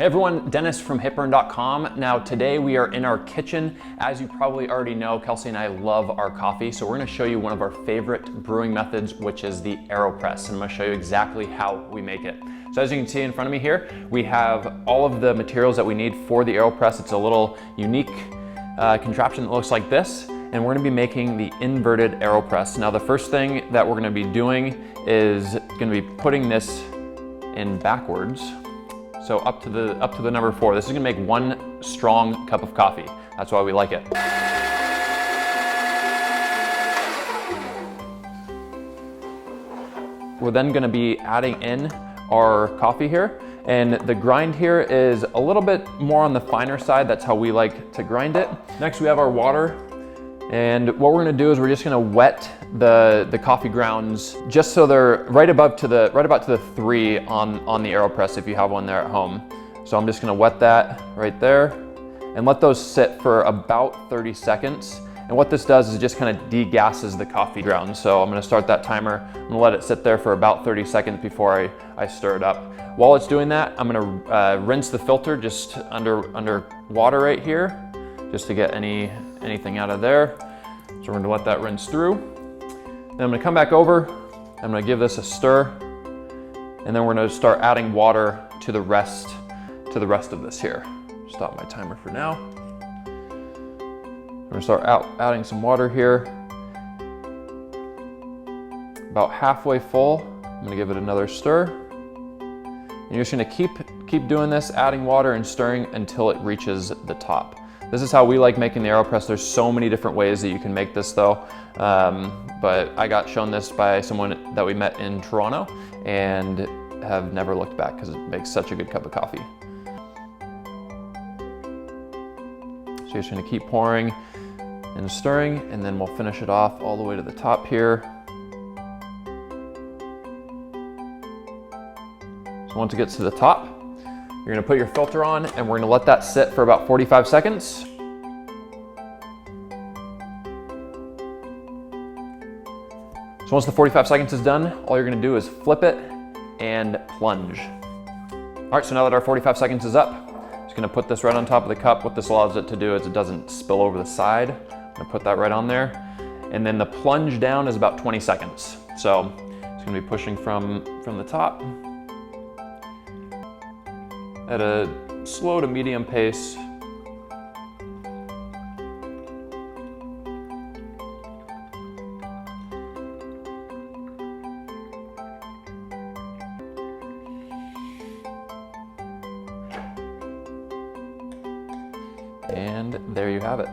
everyone, Dennis from Hiitburn.com. Now today we are in our kitchen. As you probably already know, Kelsey and I love our coffee, so we're gonna show you one of our favorite brewing methods, which is the AeroPress, and I'm gonna show you exactly how we make it. So as you can see in front of me here, we have all of the materials that we need for the AeroPress. It's a little unique contraption that looks like this, and we're gonna be making the inverted AeroPress. Now the first thing that we're gonna be doing is gonna be putting this in backwards. So up to the number 4. This is gonna make one strong cup of coffee. That's why we like it. We're then gonna be adding in our coffee here. And the grind here is a little bit more on the finer side. That's how we like to grind it. Next we have our water. And what we're gonna do is we're just gonna wet the coffee grounds just so they're right about to the 3 on the AeroPress if you have one there at home. So I'm just gonna wet that right there and let those sit for about 30 seconds. And what this does is it just kind of degasses the coffee grounds. So I'm gonna start that timer. I'm gonna let it sit there for about 30 seconds before I stir it up. While it's doing that, I'm gonna rinse the filter just under water right here, just to get anything out of there. So we're gonna let that rinse through. Then I'm gonna come back over, I'm gonna give this a stir, and then we're gonna start adding water to the rest of this here. Stop my timer for now. We're gonna start adding some water here. About halfway full, I'm gonna give it another stir. And you're just gonna keep doing this, adding water and stirring until it reaches the top. This is how we like making the AeroPress. There's so many different ways that you can make this though. But I got shown this by someone that we met in Toronto and have never looked back because it makes such a good cup of coffee. So you're just gonna keep pouring and stirring, and then we'll finish it off all the way to the top here. So once it gets to the top, you're gonna put your filter on and we're gonna let that sit for about 45 seconds. So once the 45 seconds is done, all you're gonna do is flip it and plunge. All right, so now that our 45 seconds is up, I'm just gonna put this right on top of the cup. What this allows it to do is it doesn't spill over the side. I'm gonna put that right on there. And then the plunge down is about 20 seconds. So it's gonna be pushing from the top at a slow to medium pace. And there you have it.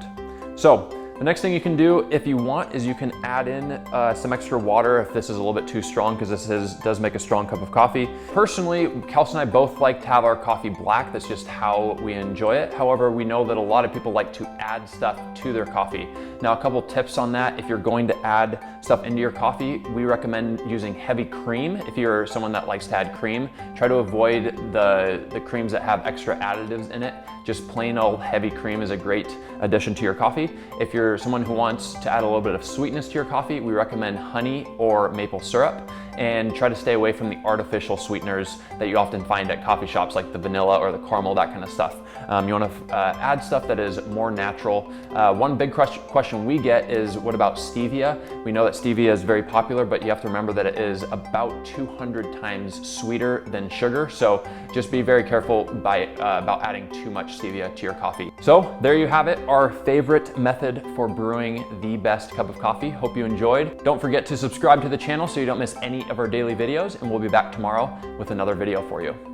So the next thing you can do if you want is you can add in some extra water if this is a little bit too strong, because this does make a strong cup of coffee. Personally, Kelsey and I both like to have our coffee black. That's just how we enjoy it. However, we know that a lot of people like to add stuff to their coffee. Now, a couple tips on that. If you're going to add stuff into your coffee, we recommend using heavy cream. If you're someone that likes to add cream, try to avoid the creams that have extra additives in it. Just plain old heavy cream is a great addition to your coffee. If you're someone who wants to add a little bit of sweetness to your coffee, we recommend honey or maple syrup, and try to stay away from the artificial sweeteners that you often find at coffee shops, like the vanilla or the caramel, that kind of stuff. You want to add stuff that is more natural. One big question we get is, what about stevia? We know that stevia is very popular, but you have to remember that it is about 200 times sweeter than sugar. So just be very careful about adding too much stevia to your coffee. So there you have it, our favorite method for brewing the best cup of coffee. Hope you enjoyed. Don't forget to subscribe to the channel so you don't miss any of our daily videos, and we'll be back tomorrow with another video for you.